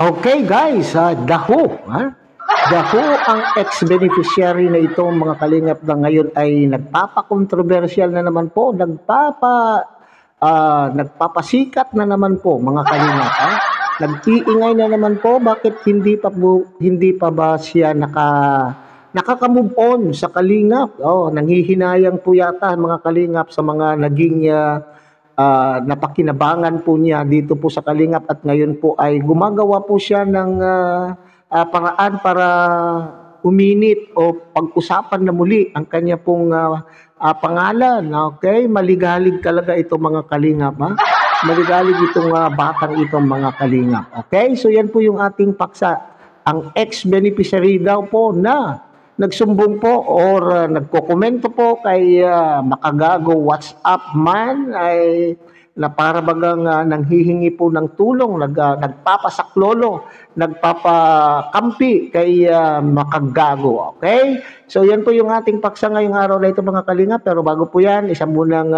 Okay guys, Daho. Daho ang ex-beneficiary na ito mga kalingap na ngayon ay nagpapa-controversial na naman po, nagpapasikat na naman po mga kalingap. Nag-iingay na naman po, bakit hindi pa ba siya nakaka-move on sa kalingap? Nanghihinayang po yata mga kalingap sa mga naging napakinabangan po niya dito po sa kalingap at ngayon po ay gumagawa po siya ng paraan para uminit o pag-usapan na muli ang kanya pong pangalan. Okay, maligalig talaga ito mga kalingap. Maligalig itong batang itong mga kalingap. Okay, so yan po yung ating paksa. Ang ex-beneficiary daw po na nagsumbong po or nagkokomento po kay Makagago WhatsApp man ay na para bagang nanghihingi po ng tulong, nagpapasaklolo, nagpapakampi kay Makagago. Okay? So yan po yung ating paksa ngayong araw na ito mga kalingap. Pero bago po yan, isang munang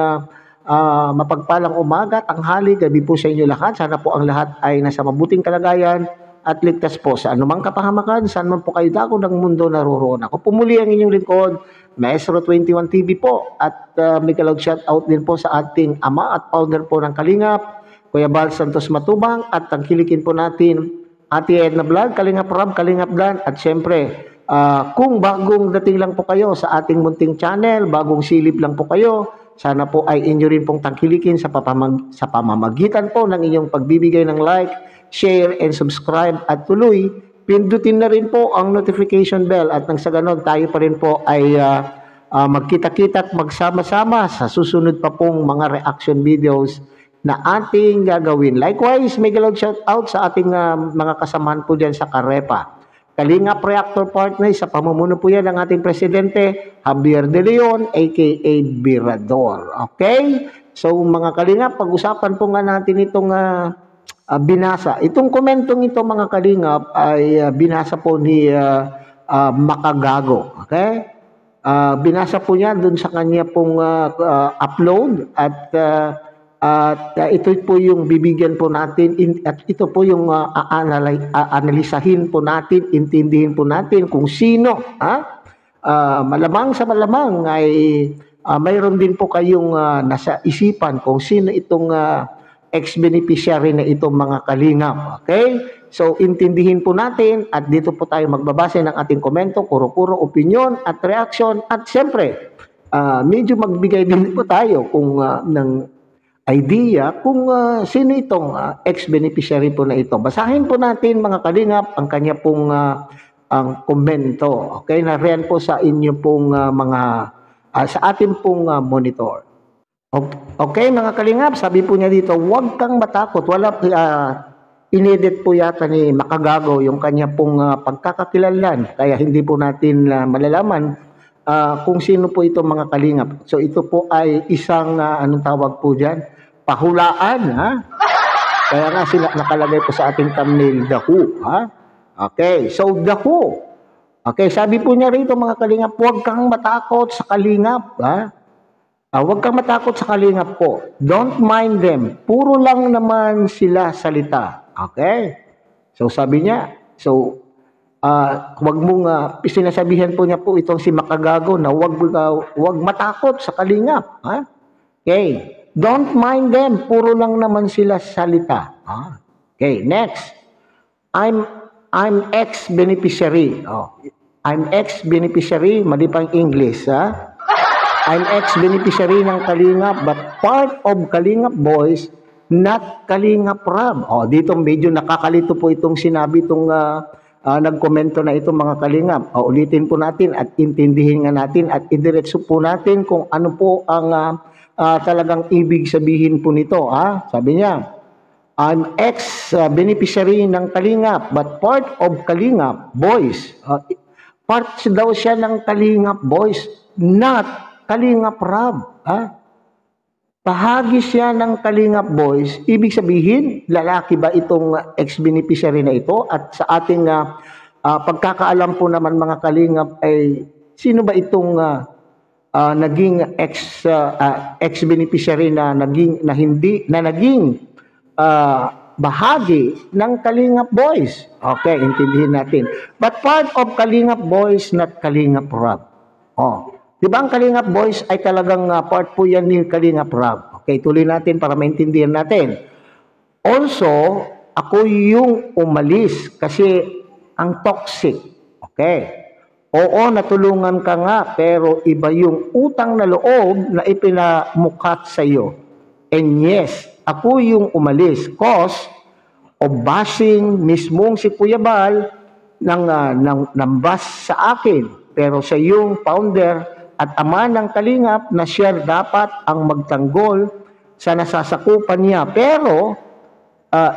mapagpalang umaga, tanghali, gabi po sa inyo lahat. Sana po ang lahat ay nasa mabuting kalagayan at ligtas po sa anumang kapahamakan, saan man po kayo dako ng mundo naroroon. Ako pumuli ang inyong lingkod, Maestro 21 TV po, at may kalog shout out din po sa ating ama at founder po ng Kalingap, Kuya Bal Santos Matubang, at tangkilikin po natin Ate Edna Vlog, Kalingap Rob, Kalingap Dan, at syempre, kung bagong dating lang po kayo sa ating munting channel, bagong silip lang po kayo, sana po ay inyo rin pong tangkilikin sa pamamagitan po ng inyong pagbibigay ng like, share, and subscribe at tuloy, pindutin na rin po ang notification bell at nang sa ganon tayo pa rin po ay magkita-kita at magsama-sama sa susunod pa pong mga reaction videos na ating gagawin. Likewise, may galog shout out sa ating mga kasamahan po dyan sa Karepa. Kalingap Reactor Partner, sa pamumuno po yan ng ating presidente, Javier De Leon, aka Birador. Okay? So mga Kalingap, pag-usapan po nga natin itong binasa. Itong komentong ito mga kalingap ay binasa po ni Makagago. Okay? Binasa po niya dun sa kanya pong upload at ito po yung bibigyan po natin at ito po yung analisahin po natin, intindihin po natin kung sino. Malamang sa malamang ay mayroon din po kayong nasa isipan kung sino itong ex-beneficiary na itong mga kalingap. Okay? So, intindihin po natin at dito po tayo magbabase ng ating komento, kuro-kuro, opinion at reaction. At siyempre, medyo magbigay din po tayo kung ng idea kung sino itong ex-beneficiary po na ito. Basahin po natin mga kalingap ang kanya pong ang komento. Okay? Nariyan po sa inyo pong sa ating pong monitor. Okay, mga kalingap, sabi po niya dito, huwag kang matakot. Wala, inedit po yata ni Makagago yung kanya pong pagkakakilanlan. Kaya hindi po natin malalaman kung sino po ito mga kalingap. So ito po ay isang, anong tawag po dyan? Pahulaan, Kaya nga sila nakalagay po sa ating thumbnail, The Who, Okay, so The Who. Okay, sabi po niya rito mga kalingap, huwag kang matakot sa kalingap, huwag kang matakot sa kalingap po. Don't mind them. Puro lang naman sila salita. Okay? So sabi niya, huwag mong sinasabihan po niya po itong si Makagago na huwag matakot sa kalingap. Okay? Don't mind them. Puro lang naman sila salita. Okay, next. I'm ex-beneficiary. I'm ex-beneficiary, mali pang English, I'm ex-beneficiary ng Kalingap but part of Kalingap Boys, not Kalingap Rob. Dito medyo nakakalito po itong sinabi itong nagkomento na itong mga Kalingap. Ulitin po natin at intindihin nga natin at idiretso po natin kung ano po ang talagang ibig sabihin po nito. Sabi niya, I'm ex-beneficiary ng Kalingap but part of Kalingap Boys. Part daw siya ng Kalingap Boys, not Kalingap Rob. Bahagi siya ng Kalingap Boys. Ibig sabihin, lalaki ba itong ex-beneficiary na ito? At sa ating pagkakaalam po naman mga Kalingap ay sino ba itong naging ex-beneficiary na naging bahagi ng Kalingap Boys. Okay, intindihin natin. But part of Kalingap Boys, not Kalingap Rob. Oh, di ba ang Kalingap Boys ay talagang part po yan ni Kalingap Rob. Okay, tuloy natin para maintindihan natin. Also, ako yung umalis kasi ang toxic. Okay. Oo, natulungan ka nga, pero iba yung utang na loob na ipinamukhat sa iyo. And yes, ako yung umalis cause of bashing mismong si Kuya Bal ng bas sa akin. Pero siya yung founder at ama ng Kalingap na siya dapat ang magtanggol sa nasasakupan niya. Pero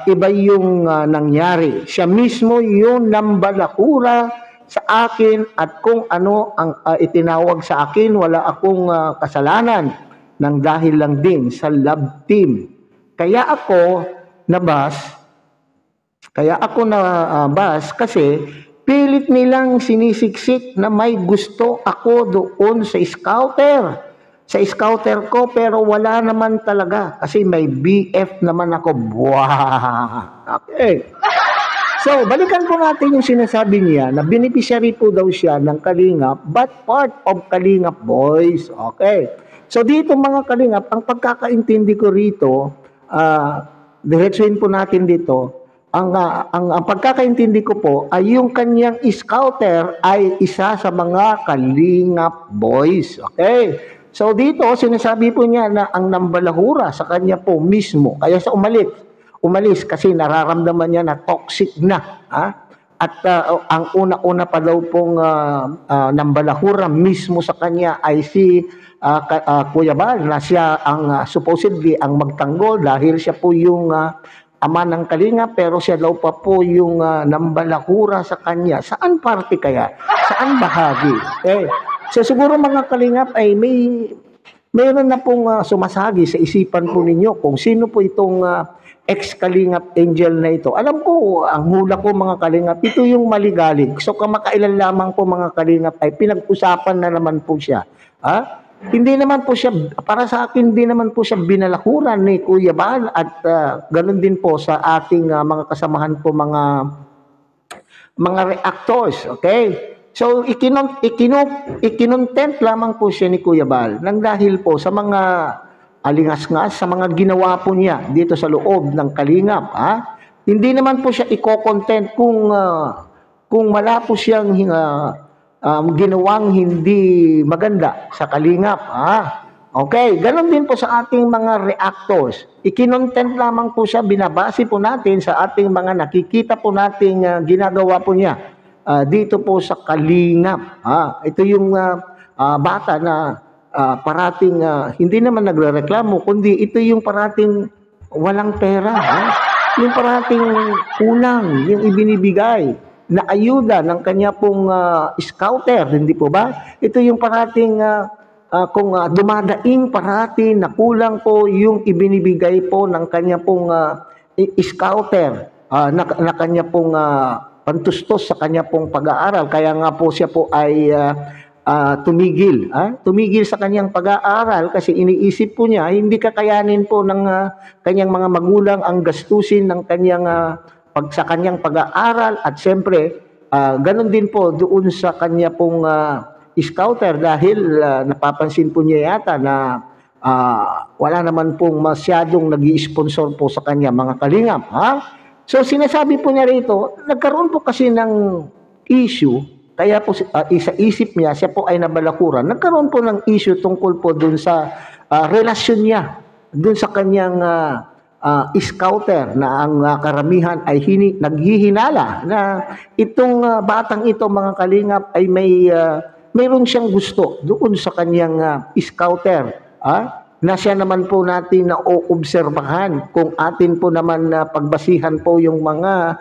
iba yung nangyari. Siya mismo yung nambalakura sa akin at kung ano ang itinawag sa akin, wala akong kasalanan nang dahil lang din sa love team. Kaya ako nabas kasi pilit nilang sinisiksik na may gusto ako doon sa scouter. Sa scouter ko pero wala naman talaga kasi may BF naman ako. Wow! Okay. So, balikan po natin yung sinasabi niya na beneficiary po daw siya ng Kalingap but part of Kalingap Boys. Okay. So, dito mga Kalingap, ang pagkakaintindi ko rito, diretsuhin po natin dito, ang pagkakaintindi ko po ay yung kanyang scouter ay isa sa mga Kalingap Boys. Okay. So, dito, sinasabi po niya na ang nambalahura sa kanya po mismo, kaya sa umalis kasi nararamdaman niya na toxic na. At ang una-una pa daw pong nambalahura mismo sa kanya ay si Kuya Bal na siya ang supposedly ang magtanggol dahil siya po yung ama ng Kalinga pero siya daw pa po yung nambalahura sa kanya. Saan parte kaya? Saan bahagi? So siguro mga Kalingap ay mayroon na pong sumasagi sa isipan po ninyo kung sino po itong ex-Kalingap Angel na ito. Alam ko, ang hula ko mga Kalingap, ito yung maligalig. So kamakailan lamang po mga Kalingap ay pinag-usapan na naman po siya. Hindi naman po siya, para sa akin, hindi naman po siya binalakuran ni Kuya Bal at ganun din po sa ating mga kasamahan po mga reactors. Okay? So ikinontent lamang po siya ni Kuya Bal nang dahil po sa mga alingas-ngas sa mga ginawa po niya dito sa loob ng Kalingap. Hindi naman po siya i-content kung wala po siyang ginawang hindi maganda sa Kalingap. Okay, ganon din po sa ating mga reactors. Ikinontent lamang po siya, binabase po natin sa ating mga nakikita po nating ginagawa po niya dito po sa Kalingap. Ito yung bata na parating hindi naman nagrereklamo kundi ito yung parating walang pera, yung parating kulang yung ibinibigay na ayuda ng kanya pong scouter, hindi po ba? Ito yung parating kung dumadaing parating na kulang po yung ibinibigay po ng kanya pong scouter na kanya pong pantustos sa kanya pong pag-aaral, kaya nga po siya po ay tumigil sa kanyang pag-aaral kasi iniisip po niya hindi kakayanin po ng kanyang mga magulang ang gastusin ng kanyang sa kanyang pag-aaral at siyempre ganun din po doon sa kanya pong scouter dahil napapansin po niya yata na wala naman pong masyadong nag-i-sponsor po sa kanya mga Kalingap. So sinasabi po niya rito, nagkaroon po kasi ng issue. Kaya po sa isip niya, siya po ay nabalakuran. Nagkaroon po ng issue tungkol po dun sa relasyon niya, dun sa kanyang scouter na ang karamihan ay naghihinala na itong batang ito mga Kalingap ay mayroon siyang gusto doon sa kanyang scouter. Na siya naman po natin na oobserbahan kung atin po naman na pagbasihan po yung mga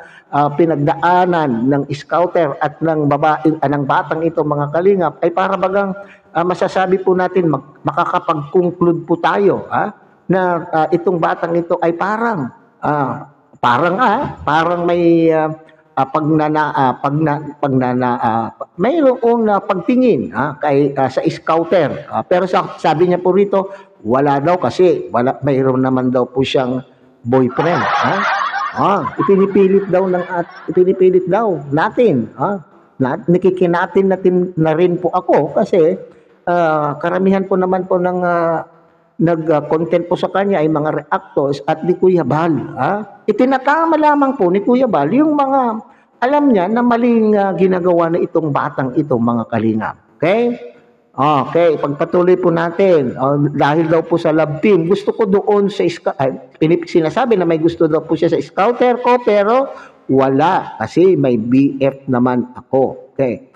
pinagdaanan ng scouter at ng batang ito mga Kalingap ay para bagang masasabi po natin makakapag-conclude po tayo na itong batang ito ay parang may mayroong pagtingin sa scouter. Pero sabi niya po rito, wala daw kasi mayroon naman daw po siyang boyfriend. Ipinipilit daw natin. Nakikinatin natin na rin po ako kasi karamihan po naman po ng nag-content po sa kanya ay mga reactors at ni Kuya Bal. Itinatama lamang po ni Kuya Bal yung mga alam niya na maling ginagawa na itong batang ito, mga kalingap. Okay? Okay, pagpatuloy po natin. Dahil daw po sa love team, gusto ko doon sa sinasabi na may gusto daw po siya sa scouter ko, pero wala kasi may BF naman ako. Okay.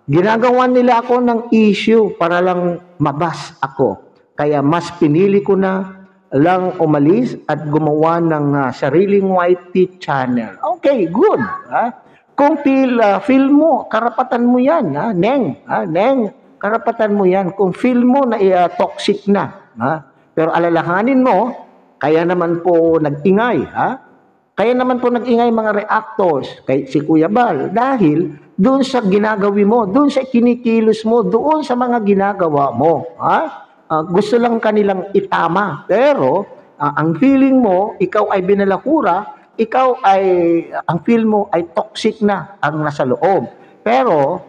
Ginagawa nila ako ng issue para lang mabas ako. Kaya mas pinili ko na lang umalis at gumawa ng sariling YT channel. Okay, good. Kung feel mo, karapatan mo yan. Neng, karapatan mo yan. Kung feel mo na toxic na. Pero alalahanin mo, kaya naman po nag-ingay. Kaya naman po nag-ingay mga reactors, kay si Kuya Bal, dahil doon sa ginagawi mo, doon sa kinikilos mo, doon sa mga ginagawa mo. Gusto lang kanilang itama. Pero, ang feeling mo, ikaw ay binalakura, ang feel mo ay toxic na ang nasa loob. Pero,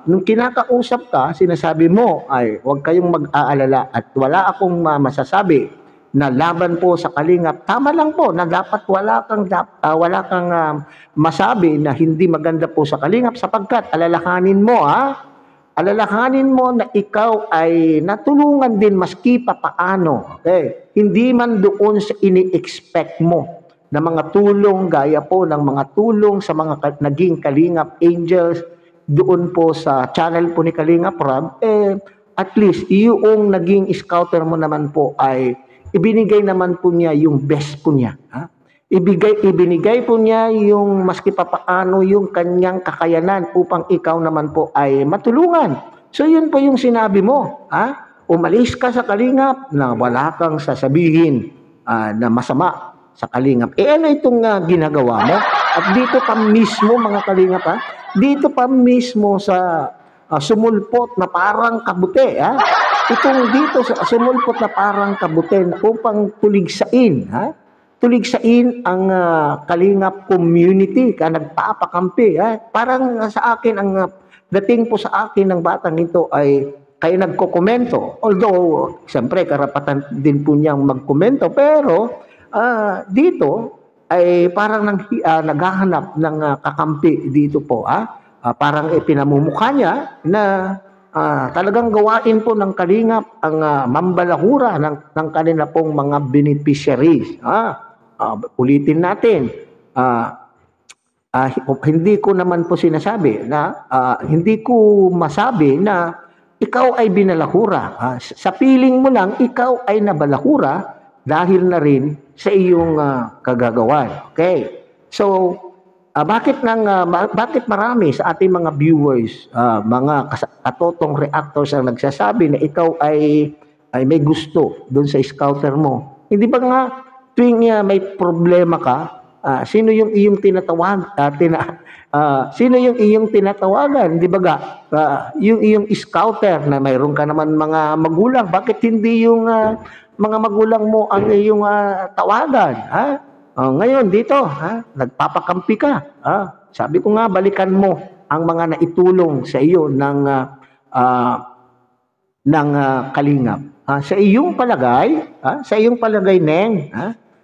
nung kinakausap ka, sinasabi mo ay huwag kayong mag-aalala at wala akong masasabi na laban po sa Kalingap. Tama lang po na dapat wala kang masabi na hindi maganda po sa Kalingap sapagkat alalahanin mo na ikaw ay natulungan din maski papaano. Okay? Hindi man doon sa ini-expect mo na mga tulong gaya po ng mga tulong sa mga naging Kalingap Angels doon po sa channel po ni Kalingap Rob, at least yung naging scouter mo naman po ay ibinigay naman po niya yung best po niya. Ibinigay po niya yung maski papaano yung kanyang kakayanan upang ikaw naman po ay matulungan. So yun po yung sinabi mo. Umalis ka sa Kalingap na wala kang sasabihin na masama sa Kalingap. Ano itong ginagawa mo? At dito pa mismo mga Kalingap, dito pa mismo sa sumulpot na parang kabute, itong dito sa sumulpot na parang kabute upang tuligsain ang Kalingap community ka nagpapakampi. Parang sa akin, ang dating po sa akin ng batang ito ay kayo nagkokomento. Although, siyempre, karapatan din po niyang magkomento. Pero, dito ay parang naghahanap ng kakampi dito po. Parang pinamumukha niya na talagang gawain po ng Kalingap ang mambalahura ng kanila pong mga beneficiaries. Ulitin natin. Hindi ko naman po sinasabi na hindi ko masabi na ikaw ay binalahura. Sa piling mo lang, ikaw ay nabalahura dahil na rin sa iyong kagagawan. Okay? So, bakit marami sa ating mga viewers, mga katotong reactors ang nagsasabi na ikaw ay may gusto doon sa scouter mo? Hindi ba nga tuwing may problema ka, sino yung iyong sino yung iyong tinatawagan? Di ba yung iyong scouter na mayroon ka naman mga magulang, bakit hindi yung mga magulang mo ang iyong tawagan? Ngayon dito, nagpapakampi ka. Sabi ko nga, balikan mo ang mga naitulong sa iyo ng Kalingap. Sa iyong palagay, Neng,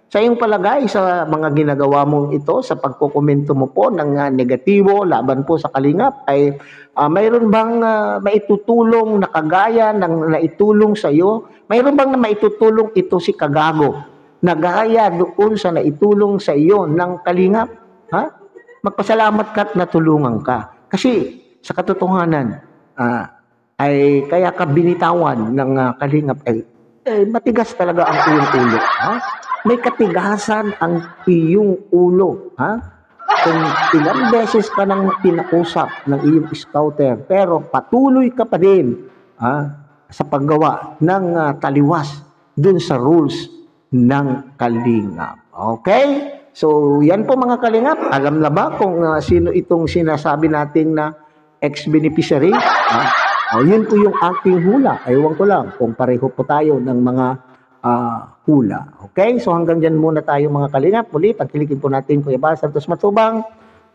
sa iyong palagay sa mga ginagawa mong ito, sa pagkokomento mo po ng negatibo laban po sa Kalingap, ay mayroon bang maitutulong na kagaya ng naitulong sa iyo? Mayroon bang na maitutulong ito si Kagago na gaya doon sa naitulong sa iyo ng Kalingap? Magpasalamat ka at natulungan ka. Kasi sa katotohanan, ay kaya ka binitawan ng Kalingap ay matigas talaga ang iyong ulo. May katigasan ang iyong ulo. Kung ilang beses ka nang pinausap ng iyong scouter, pero patuloy ka pa din sa paggawa ng taliwas dun sa rules ng Kalingap. Okay? So, yan po mga Kalingap. Alam na ba kung sino itong sinasabi nating na ex-beneficiary? Yun po yung aking hula. Ewan ko lang kung pareho po tayo ng mga hula. Okay? So hanggang dyan muna tayo mga kalingap. Muli, pagkilikin po natin Kuya Bal Santos Matubang,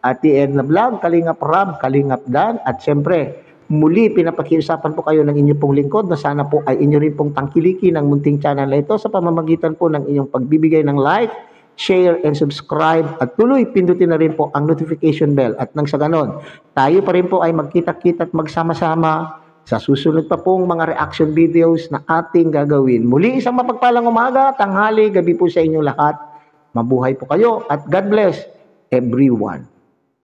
Ate Edna Vlog, Kalingap Rab, Kalingap Dan, at syempre, muli pinapakiusapan po kayo ng inyong pong lingkod na sana po ay inyo rin pong tangkilikin ang munting channel na ito sa pamamagitan po ng inyong pagbibigay ng like, share, and subscribe, at tuloy pindutin na rin po ang notification bell, at nang sa ganon, tayo pa rin po ay magkita-kita at magsama-sama sa susunod pa pong mga reaction videos na ating gagawin. Muli isang mapagpalang umaga, tanghali, gabi po sa inyong lahat. Mabuhay po kayo at God bless everyone.